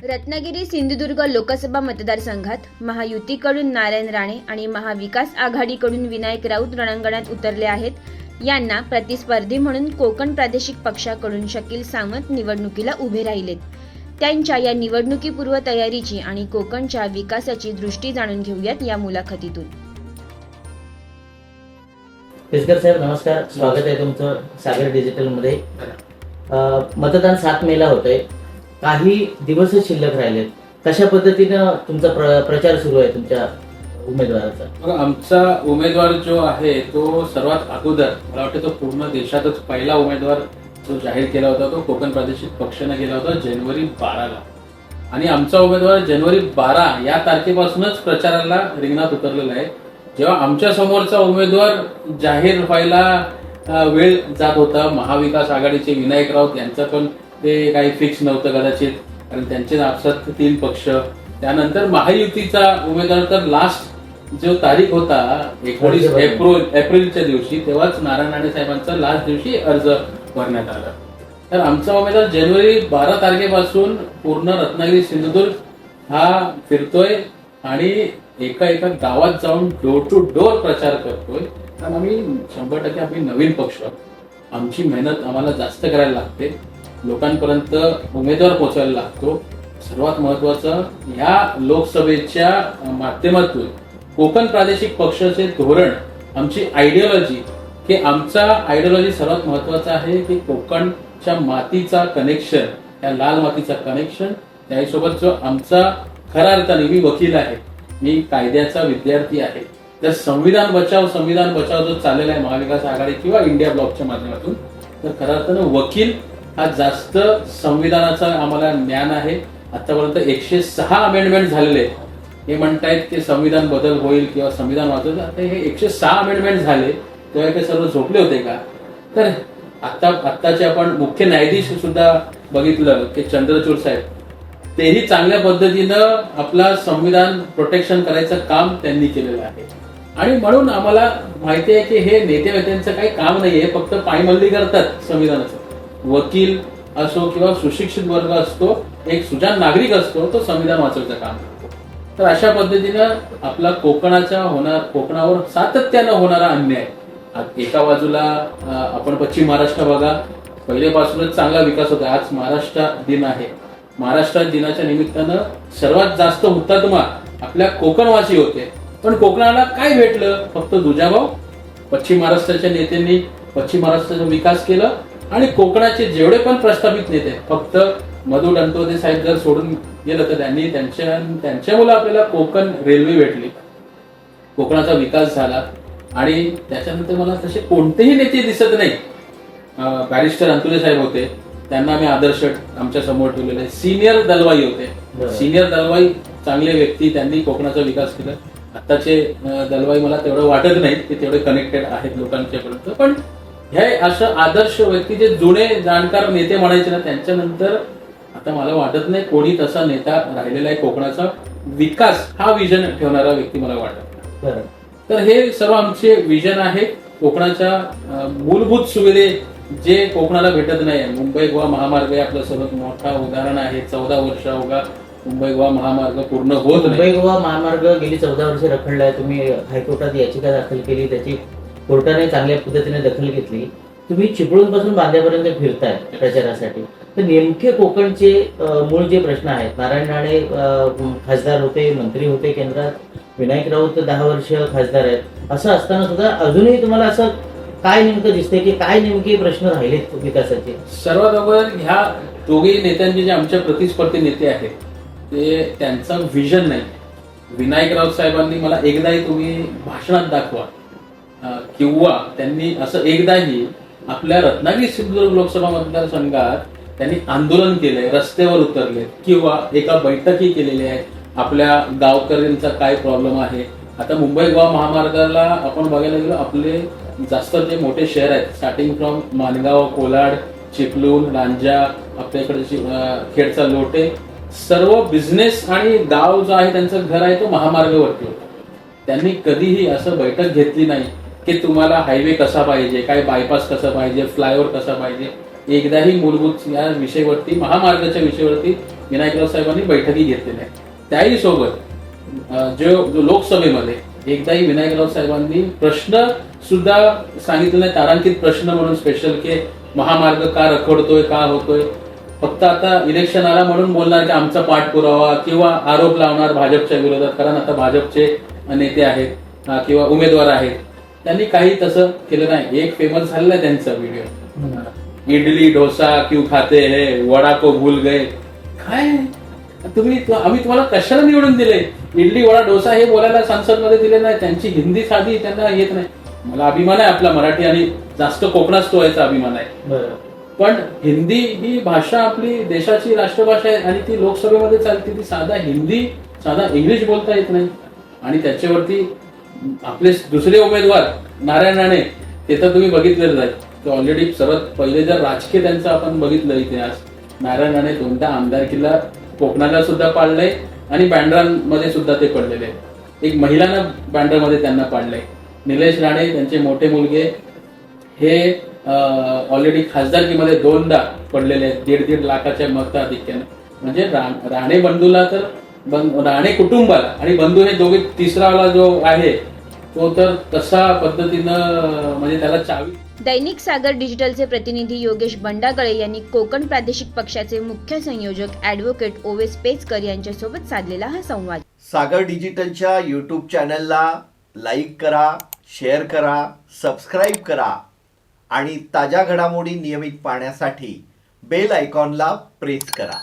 रत्नागिरी सिंधुदुर्ग लोकसभा मतदारसंघात महायुतीकडून नारायण राणे आणि महाविकास आघाडीकडून विनायक राऊत रणांगणात उतरले आहेत. यांना प्रतिस्पर्धी म्हणून कोकण प्रादेशिक पक्षाकडून शकील सावंत निवडणुकीला उभे राहिलेत. त्यांच्या या निवडणुकीपूर्व तयारीची आणि कोकणच्या विकासाची दृष्टी जाणून घेऊयात या मुलाखतीतून. केसकर साहेब नमस्कार, स्वागत आहे तुमचं सागर डिजिटल मध्ये. मतदान 7 मेला होतंय, काही दिवसच शिल्लक राहिलेत. कशा पद्धतीनं तुमचा प्रचार सुरू आहे तुमच्या उमेदवाराचा? आमचा उमेदवार जो आहे तो सर्वात अगोदर मला वाटतं तो पूर्ण देशातच पहिला उमेदवार जो जाहीर केला होता तो कोकण प्रादेशिक पक्षाने केला होता जानेवारी 12ला. आणि आमचा उमेदवार जानेवारी 12 या तारखेपासूनच प्रचाराला रिंगणात उतरलेला आहे. जेव्हा आमच्या समोरचा उमेदवार जाहीर व्हायला वेळ जात होता, महाविकास आघाडीचे विनायक राऊत यांचं पण ते काही फिक्स नव्हतं कदाचित, कारण त्यांचे आपसात 3 पक्ष. त्यानंतर महायुतीचा उमेदवार तर लास्ट जो तारीख होता 19 एप्रिलच्या दिवशी, तेव्हाच नारायण राणे साहेबांचा लास्ट दिवशी अर्ज भरण्यात आला. तर आमचा उमेदवार जानेवारी 12 तारखेपासून पूर्ण रत्नागिरी सिंधुदुर्ग हा फिरतोय आणि एका गावात जाऊन डोर टू डोर प्रचार करतोय. कारण आम्ही 100% आम्ही नवीन पक्ष, आमची मेहनत आम्हाला जास्त करायला लागते, लोकांपर्यंत उमेदवार पोहोचायला लागतो. सर्वात महत्वाचं या लोकसभेच्या माध्यमातून कोकण प्रादेशिक पक्षाचे धोरण, आमची आयडिओलॉजी, की आमचा आयडिओलॉजी सर्वात महत्वाचा आहे की कोकणच्या मातीचा कनेक्शन, त्या लाल मातीचा कनेक्शन, त्यासोबत जो आमचा खऱ्या अर्थाने, मी वकील आहे, मी कायद्याचा विद्यार्थी आहे, तर संविधान बचाव जो चाललेला आहे महाविकास आघाडी किंवा इंडिया ब्लॉकच्या माध्यमातून, तर खऱ्या अर्थानं वकील हा जास्त संविधानाचा आम्हाला ज्ञान आहे. आतापर्यंत 106 अमेंडमेंट झालेले. हे म्हणतायत की संविधान बदल होईल किंवा संविधान वाचवलं, आता हे 106 अमेंडमेंट झाले तेव्हा ते सर्व झोपले होते का? तर आत्ताचे आपण मुख्य न्यायाधीश सुद्धा बघितलं की चंद्रचूड साहेब, तेही चांगल्या पद्धतीनं आपला संविधान प्रोटेक्शन करायचं काम त्यांनी केलेलं आहे. आणि म्हणून आम्हाला माहिती आहे की हे नेत्यांचं काही काम नाहीये, फक्त पायमल्ली करतात संविधानाचं. वकील असो किंवा सुशिक्षित वर्ग असतो, एक सुजाण नागरिक असतो, तो संविधान वाचवायचं काम करतो. तर अशा पद्धतीनं आपला कोकणावर सातत्यानं होणारा अन्याय, एका बाजूला आपण पश्चिम महाराष्ट्र बघा, पहिलेपासूनच चांगला विकास होता. आज महाराष्ट्र दिन आहे, महाराष्ट्र दिनाच्या निमित्तानं सर्वात जास्त हुतात्मा आपल्या कोकणवासी होते. पण कोकणाला काय भेटलं? फक्त दुजाभाव. पश्चिम महाराष्ट्राच्या नेत्यांनी पश्चिम महाराष्ट्राचा विकास केला आणि कोकणाचे जेवढे पण प्रस्थापित नेते, फक्त मधु दंतोदे साहेब जर सोडून गेलं तर त्यांनी त्यांच्यामुळे आपल्याला कोकण रेल्वे भेटली, कोकणाचा विकास झाला. आणि त्याच्यानंतर मला तसे कोणतेही नेते दिसत नाही. बॅरिस्टर अंतुले साहेब होते, त्यांना मी आदर्श आमच्या समोर ठेवलेले आहे. सिनियर दलवाई होते, सिनियर दलवाई चांगले व्यक्ती, त्यांनी कोकणाचा विकास केला. आताचे दलवाई मला तेवढं वाटत नाही की तेवढे कनेक्टेड आहेत लोकांच्या पर्यंत. पण हे असं आदर्श व्यक्ती, जे जुने जाणकार नेते म्हणायचे ना, त्यांच्यानंतर आता मला वाटत नाही कोणी तसा नेता राहिलेला आहे कोकणाचा विकास हा विजन ठेवणारा व्यक्ती मला वाटत. तर हे सर्व आमचे विजन आहे. कोकणाच्या मूलभूत सुविधे जे कोकणाला भेटत नाही. मुंबई गोवा महामार्ग हे आपलं सर्वात मोठा उदाहरण आहे. 14 वर्ष अवघा मुंबई गोवा महामार्ग पूर्ण होत नाही. मुंबई गोवा महामार्ग गेली 14 वर्ष रखडलाय. तुम्ही हायकोर्टात याचिका दाखल केली, त्याची कोर्टाने चांगल्या पद्धतीने दखल घेतली. तुम्ही चिपळूण पासून बांद्यापर्यंत फिरताय प्रचारासाठी. तर नेमके कोकणचे मूळ जे प्रश्न आहेत, नारायण राणे खासदार होते, मंत्री होते केंद्रात, विनायक राऊत 10 वर्ष खासदार आहेत, असं असताना सुद्धा अजूनही तुम्हाला असं काय नेमकं दिसतंय की काय नेमके प्रश्न राहिलेत विकासाचे? सर्वात अगोदर ह्या दोघे नेत्यांचे जे आमच्या प्रतिस्पर्धी नेते आहेत ते त्यांचं विजन नाही. विनायक राऊत साहेबांनी मला एकदाही तुम्ही भाषणात दाखवा किंवा त्यांनी असं एकदाही आपल्या रत्नागिरी सिंधुदुर्ग लोकसभा मतदारसंघात त्यांनी आंदोलन केलंय, रस्त्यावर उतरले किंवा एका बैठकी केलेल्या आहेत, आपल्या गावकऱ्यांचा काय प्रॉब्लेम आहे. आता मुंबई गोवा महामार्गाला आपण बघायला गेलो, आपले जास्त जे मोठे शहर आहेत, स्टार्टिंग फ्रॉम माणगाव, कोलाड, चिपळूण, लांजा, आपल्याकडे खेडचा लोटे, सर्व बिझनेस आणि गाव जो आहे त्यांचं घर आहे तो महामार्गावरती होता. त्यांनी कधीही असं बैठक घेतली नाही की तुम्हाला हायवे कसा पाहिजे, काय बायपास कसा पाहिजे, फ्लायओव्हर कसा पाहिजे. एकदाही मूलभूत या विषयावरती, महामार्गाच्या विषयावरती विनायकराव साहेबांनी बैठकी घेतलेल्या आहेत. त्याही सोबत जो लोकसभेमध्ये एकदाही विनायकराव साहेबांनी प्रश्न सुद्धा सांगितलं नाही, तारांकित प्रश्न म्हणून स्पेशल, की महामार्ग का रखडतोय, का होतोय. फक्त आता इलेक्शन आला म्हणून बोलणार की आमचा पाठपुरावा किंवा आरोप लावणार भाजपच्या विरोधात, कारण आता भाजपचे नेते आहेत किंवा उमेदवार आहेत. त्यांनी काही तसं केलं नाही. एक फेमस झालेला आहे त्यांचा व्हिडिओ, इडली डोसा क्यू खाते है, वडा को भूल गए. काय आम्ही तुम्हाला कशाला निवडून दिले? इडली वडा डोसा हे बोलायला संसदमध्ये दिले नाही. त्यांची हिंदी साधी त्यांना येत नाही. मला अभिमान आहे आपला मराठी आणि जास्त कोकणात व्हायचा अभिमान आहे. पण हिंदी ही भाषा आपली देशाची राष्ट्रभाषा आहे आणि ती लोकसभेमध्ये चालते. ती साधा हिंदी, साधा इंग्लिश बोलता येत नाही. आणि त्याच्यावरती आपले दुसरे उमेदवार नारायण राणे, ते तर तुम्ही बघितलेलं आहे. ते ऑलरेडी सर्वात पहिले जर राजकीय त्यांचा आपण बघितलं इतिहास, नारायण राणे 2दा आमदारकीला कोकणाला सुद्धा पाडलंय आणि बँड्रामध्ये सुद्धा ते पडलेले. एक महिलांना बँड्रामध्ये त्यांना पाडलंय. निलेश राणे त्यांचे मोठे मुलगे हे ऑलरेडी खासदारकीमध्ये 2दा पडलेले आहेत 1.5 लाखाच्या मताधिक्याने. म्हणजे राणे बंधूला तर राणे कुटुंबाला आणि बंधू हे दोघे, तिसरावाला जो आहे तो तर तसा पद्धतीनं म्हणजे त्याला चावी. दैनिक सागर डिजिटलचे प्रतिनिधी योगेश बंडागळे यांनी कोकण प्रादेशिक पक्षाचे मुख्य संयोजक ॲडव्होकेट ओवेस पेचकर यांच्यासोबत साधलेला हा संवाद. सागर डिजिटलच्या यूट्यूब चॅनलला लाईक करा, शेअर करा, सबस्क्राईब करा आणि ताज्या घडामोडी नियमित पाहण्यासाठी बेल आयकॉनला प्रेस करा.